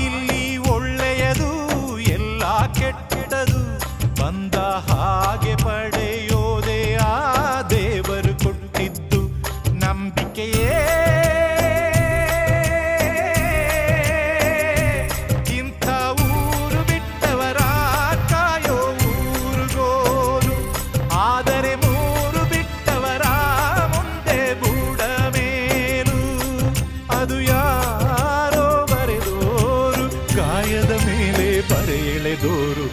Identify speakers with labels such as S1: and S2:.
S1: ಇಲ್ಲಿ ಒಳ್ಳೆಯದು ಎಲ್ಲ ಕೆಟ್ಟದು ಬಂದ ಹಾಗೆ ಪಡೆಯೋದೇ ಆ ದೇವರು ಕೊಟ್ಟಿದ್ದು ನಂಬಿಕೆಯೇ. ಇಂಥ ಊರು ಬಿಟ್ಟವರ ಕಾಯೋ ಊರುಗೋರು, ಆದರೆ ಮೂರು ಬಿಟ್ಟವರ ಮುಂದೆ ಬೂಡ ಮೇಲು. ಅದು ಯಾರೋ ಬರೆದೋರು, ಗಾಯದ ಮೇಲೆ ಬರೆ ಎಳೆದೋರು.